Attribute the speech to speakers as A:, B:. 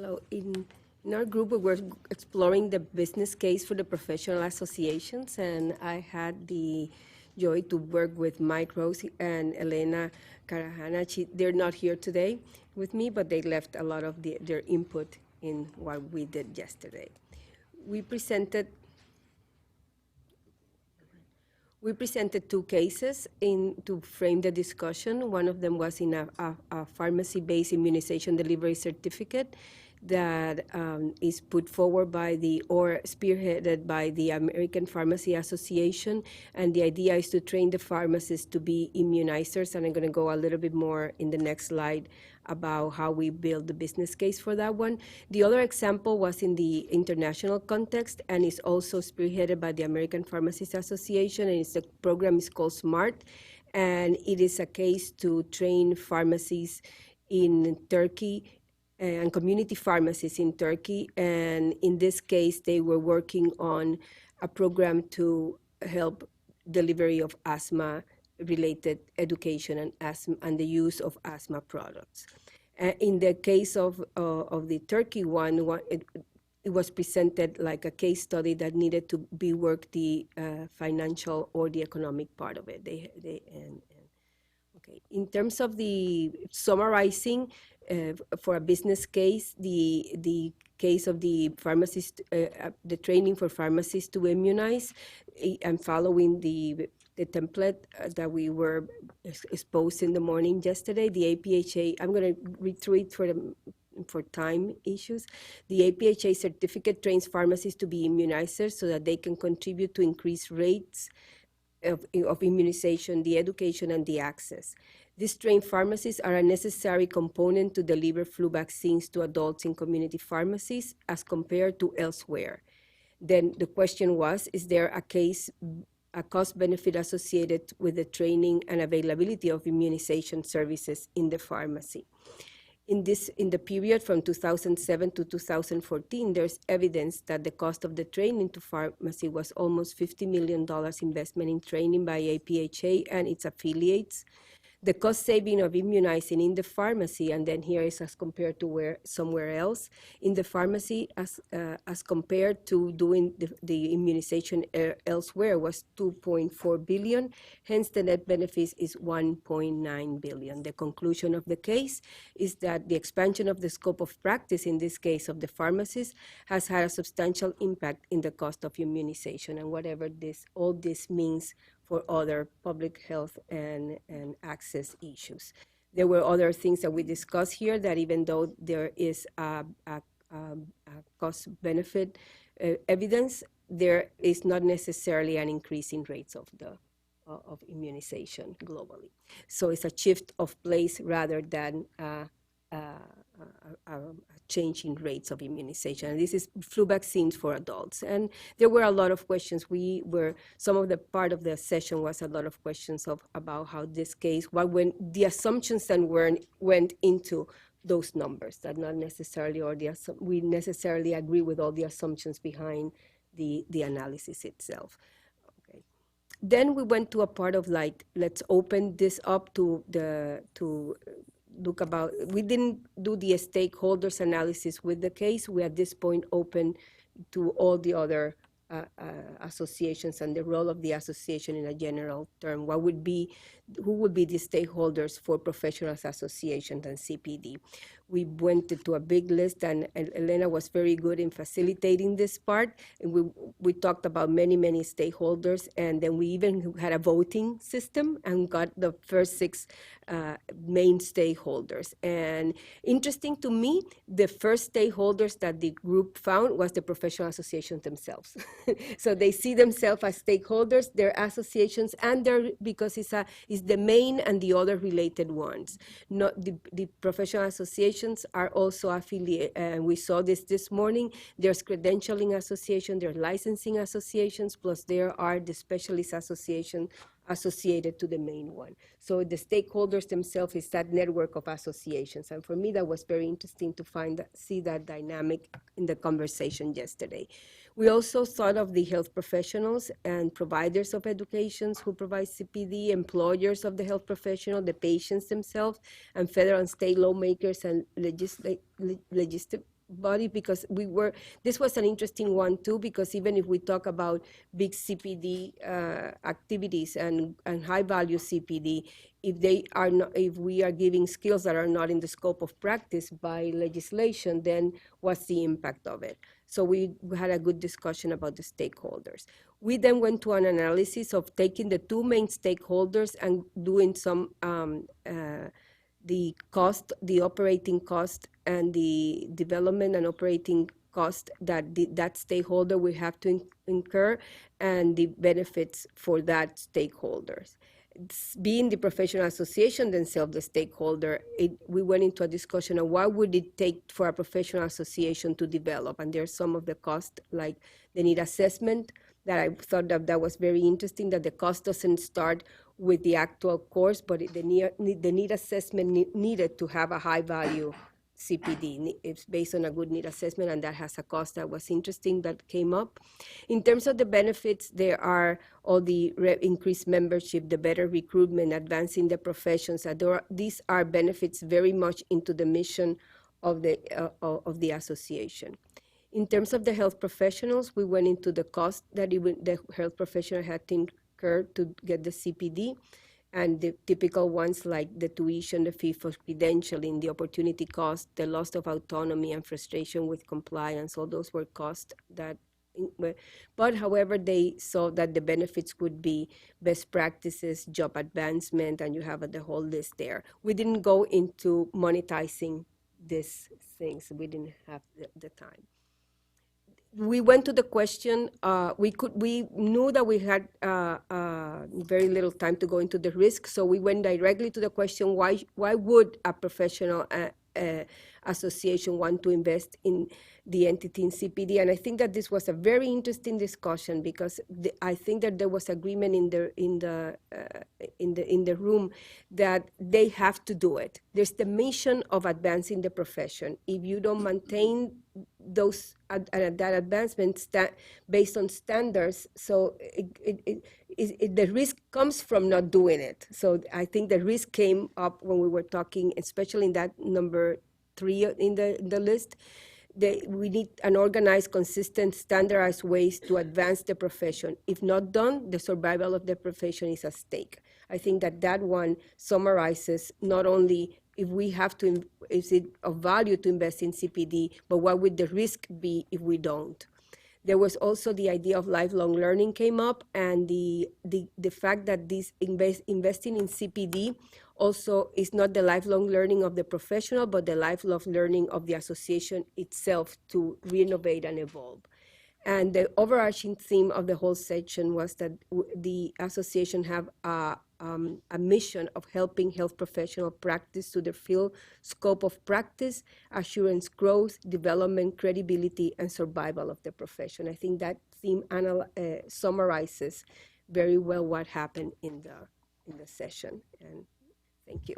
A: Hello. In our group, we were exploring the business case for the professional associations, and I had the joy to work with Mike Rose and Elena Karahanna. They're not here today with me, but they left a lot of their input in what we did yesterday. We presented two cases to frame the discussion. One of them was in a pharmacy-based immunization delivery certificate that is put forward by or spearheaded by the American Pharmacy Association. And the idea is to train the pharmacists to be immunizers. And I'm going to go a little bit more in the next slide about how we build the business case for that one. The other example was in the international context and is also spearheaded by the American Pharmacists Association, and the program is called SMART, and it is a case to train pharmacies in Turkey and community pharmacists in Turkey. And in this case, they were working on a program to help delivery of asthma-related education and the use of asthma products. In the case of the Turkey one, it was presented like a case study that needed to be worked the financial or the economic part of it. Okay. In terms of the summarizing for a business case, the case of the pharmacist, the training for pharmacists to immunize, and following the template that we were exposed in the morning yesterday. The APHA, I'm going to read through it for time issues. The APHA certificate trains pharmacists to be immunizers so that they can contribute to increased rates of immunization, the education, and the access. These trained pharmacists are a necessary component to deliver flu vaccines to adults in community pharmacies as compared to elsewhere. Then the question was, is there a cost benefit associated with the training and availability of immunization services in the pharmacy? In the period from 2007 to 2014, there's evidence that the cost of the training to pharmacy was almost $50 million investment in training by APHA and its affiliates. The cost saving of immunizing in the pharmacy, and then here is as compared to somewhere else in the pharmacy, as compared to doing the immunization elsewhere, was $2.4 billion. Hence, the net benefit is $1.9 billion. The conclusion of the case is that the expansion of the scope of practice, in this case of the pharmacist, has had a substantial impact in the cost of immunization, and whatever all this means for other public health and access issues. There were other things that we discussed here that even though there is a cost-benefit evidence, there is not necessarily an increase in rates of immunization globally. So it's a shift of place rather than a change in rates of immunization. And this is flu vaccines for adults. And there were a lot of questions. Some of the part of the session was a lot of questions about how this case, the assumptions that went into those numbers, that not necessarily, we necessarily agree with all the assumptions behind the analysis itself. Okay. Then we went to a part of let's open this up to look about, we didn't do the stakeholders analysis with the case. We at this point open to all the other associations and the role of the association in a general term. Who would be the stakeholders for professionals associations and CPD? We went to a big list, and Elena was very good in facilitating this part. And we talked about many stakeholders, and then we even had a voting system and got the first 6 main stakeholders. And interesting to me, the first stakeholders that the group found was the professional associations themselves. So they see themselves as stakeholders, their associations, and because it's the main and the other related ones. Not the professional associations are also affiliated, and we saw this morning. There's credentialing association, there are licensing associations, plus there are the specialist association associated to the main one. So the stakeholders themselves is that network of associations. And for me, that was very interesting to see that dynamic in the conversation yesterday. We also thought of the health professionals and providers of education who provide CPD, employers of the health professional, the patients themselves, and federal and state lawmakers and body, because this was an interesting one too, because even if we talk about big CPD activities and high value CPD, if we are giving skills that are not in the scope of practice by legislation, then what's the impact of it? So we had a good discussion about the stakeholders. We then went to an analysis of taking the two main stakeholders and doing some the cost, the operating cost, and the development and operating cost that that stakeholder will have to incur, and the benefits for that stakeholders. Being the professional association themselves the stakeholder, we went into a discussion on what would it take for a professional association to develop, and there's some of the cost, like the need assessment, that I thought that was very interesting, that the cost doesn't start with the actual course, but the need assessment needed to have a high value CPD. It's based on a good need assessment, and that has a cost. That was interesting, that came up. In terms of the benefits, there are all the increased membership, the better recruitment, advancing the professions. These are benefits very much into the mission of the association. In terms of the health professionals, we went into the cost that the health professional had to incur to get the CPD, and the typical ones like the tuition, the fee for credentialing, the opportunity cost, the loss of autonomy and frustration with compliance. All those were costs that, but however, they saw that the benefits would be best practices, job advancement, and you have the whole list there. We didn't go into monetizing these things. We didn't have the time. We went to the question, we knew that we had very little time to go into the risk, so we went directly to the question, why would a professional association want to invest in the entity in CPD? And I think that this was a very interesting discussion, because I think that there was agreement in the room that they have to do it. There's the mission of advancing the profession. If you don't maintain those that advancement based on standards, so the risk comes from not doing it. So I think the risk came up when we were talking, especially in that number 3 in the list. We need an organized, consistent, standardized ways to advance the profession. If not done, the survival of the profession is at stake. I think that one summarizes not only if we have to, is it of value to invest in CPD, but what would the risk be if we don't? There was also the idea of lifelong learning came up, and the fact that this investing in CPD also is not the lifelong learning of the professional, but the lifelong learning of the association itself to renovate and evolve. And the overarching theme of the whole section was that the association have a mission of helping health professional practice to the field scope of practice, assurance growth, development, credibility, and survival of the profession. I think that theme summarizes very well what happened in the session. And thank you.